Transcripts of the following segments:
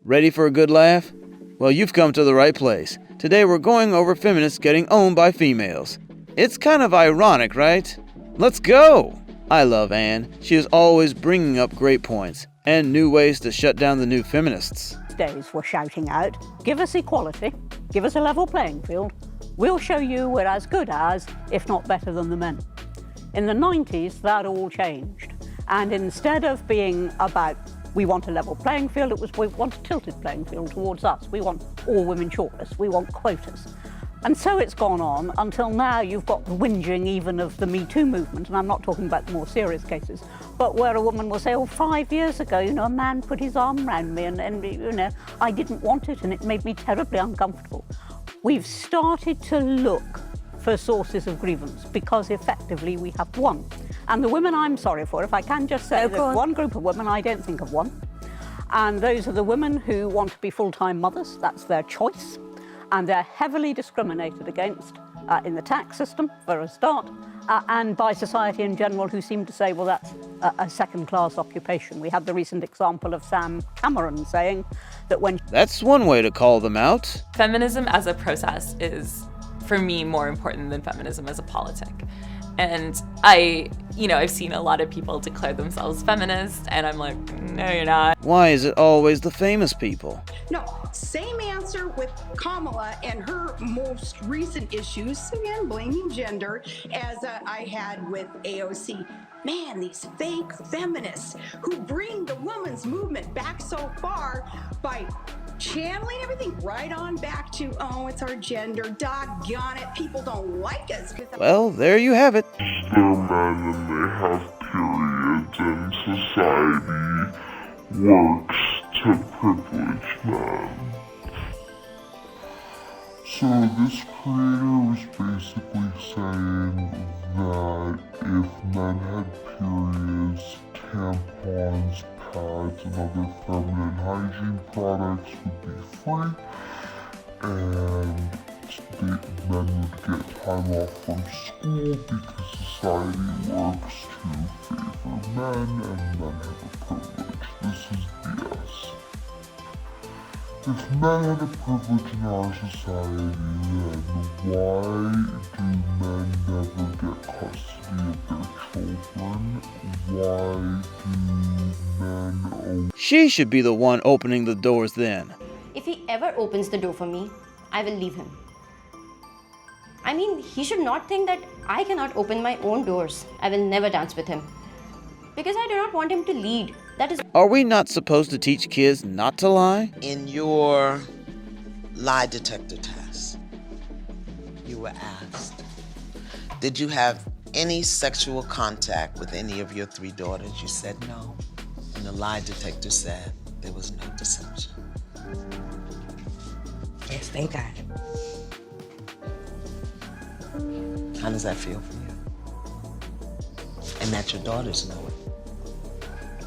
Ready for a good laugh? Well, you've come to the right place. Today we're going over feminists getting owned by females. It's kind of ironic, right? Let's go! I love Anne. She is always bringing up great points and new ways to shut down the new feminists. Days were shouting out, give us equality, give us a level playing field. We'll show you we're as good as, if not better than the men. In the 90s, that all changed. And instead of being about we want a level playing field, it was we want a tilted playing field towards us. We want all women shortlists. We want quotas. And so it's gone on until now you've got the whinging even of the Me Too movement, and I'm not talking about the more serious cases, but where a woman will say, 5 years ago, a man put his arm around me and I didn't want it and it made me terribly uncomfortable. We've started to look for sources of grievance because effectively we have one. And the women I'm sorry for, if I can just say that one group of women I don't think of one. And those are the women who want to be full-time mothers. That's their choice. And they're heavily discriminated against in the tax system, for a start, and by society in general, who seem to say, well, that's a second-class occupation. We had the recent example of Sam Cameron saying that when... That's one way to call them out. Feminism as a process is, for me, more important than feminism as a politic. And I've seen a lot of people declare themselves feminist, and I'm like, no, you're not. Why is it always the famous people? No, same answer with Kamala and her most recent issues, again, blaming gender, as I had with AOC. Man, these fake feminists who bring the women's movement back so far by channeling everything right on back to, it's our gender, doggone it, people don't like us. Well, there you have it. They're men and they have periods, and society works to privilege men. So this creator was basically saying that if men had periods, tampons, pads, and other feminine hygiene products would be free, and men would get time off from school because society works to favor men and men have a privilege. This is BS. If men had a privilege in our society, then why do men never get custody of their children? Why do men... She should be the one opening the doors then. If he ever opens the door for me, I will leave him. I mean, he should not think that I cannot open my own doors. I will never dance with him. Because I do not want him to lead. That is... Are we not supposed to teach kids not to lie? In your lie detector test, you were asked, did you have any sexual contact with any of your 3 daughters? You said no. And the lie detector said there was no deception. Yes, thank God. How does that feel for you? And that your daughters know it.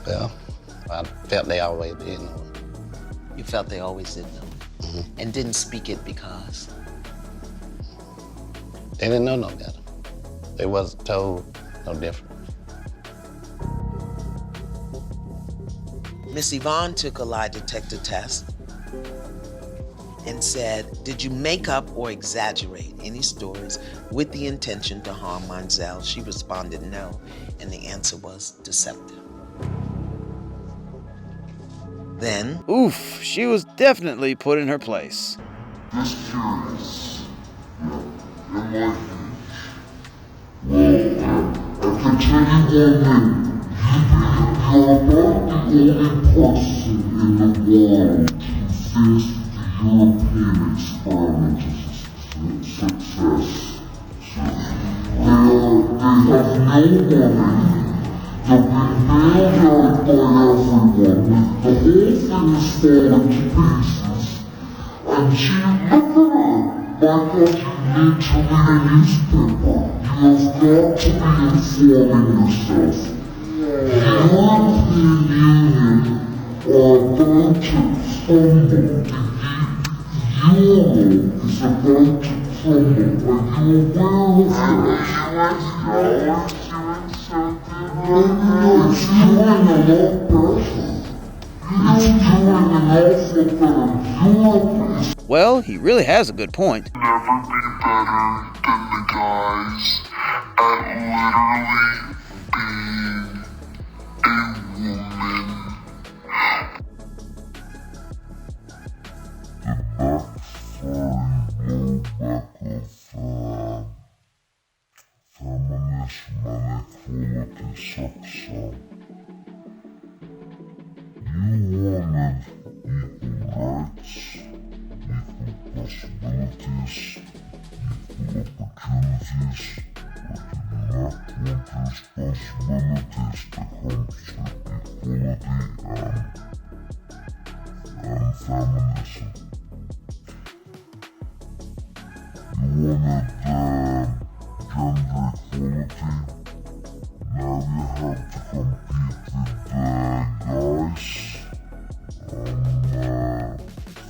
Well, I felt they always did know it. You felt they always did know it. Mm-hmm. And didn't speak it because? They didn't know no better. They wasn't told no different. Miss Yvonne took a lie detector test and said, did you make up or exaggerate any stories with the intention to harm Monzel? She responded no, and the answer was deceptive. Then... Oof, she was definitely put in her place. Just curious. In my age. Well, I can tell you one thing. You're about the only person in the world who thinks the European experiment is a success. They have no money. They've been bailed out by everyone. The whole thing is falling to pieces. And gee, look at her. Why can't you need to read a newspaper? You have got to be informing yourself. European Union are about to crumble. The euro is about to crumble. Are you aware of that? No, it's doing a lot better. Well, he really has a good point. Never be better than the guys at literally being a woman. The backstory of feminism and equality sucks up. You wanted equal rights, equal possibilities, equal opportunities, but you do not want the responsibilities that comes with equality and feminism. You wanted gender equality, now you have to compete with guys on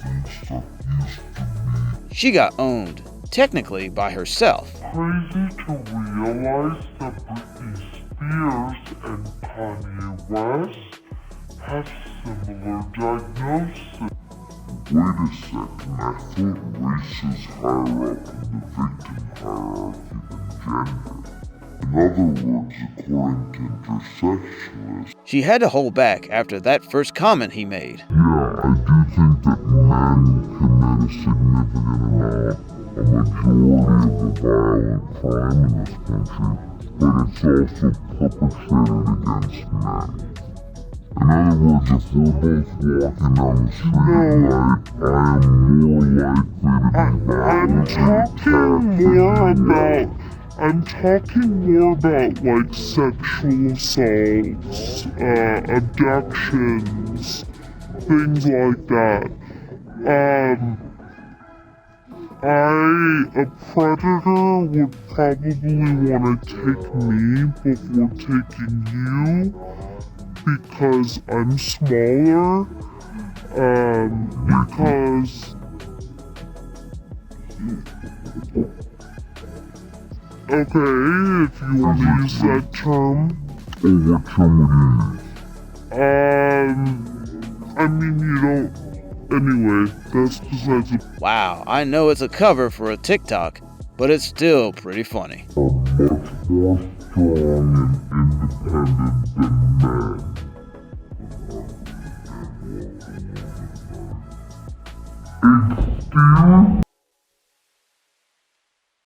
things that used to be She got owned, technically by herself. crazy to realize that Britney Spears and Kanye West have similar diagnoses. Wait a second, I thought races higher up in the victim hierarchy than gender. In other words, according to intersectionalists, She had to hold back after that first comment he made. yeah, I do think that men commit a significant a majority of the violent crime in this country, but it's also perpetrated against men. In other words, if we're both walking down the street tonight, I am more likely to be violent. I'm talking more about like sexual assaults, abductions, things like that. A predator would probably want to take me before taking you because I'm smaller. Because okay, if you want to use that term. Oh, what term would you use? I mean, you don't. Anyway, that's besides the Wow, I know it's a cover for a TikTok, but it's still pretty funny. much more strong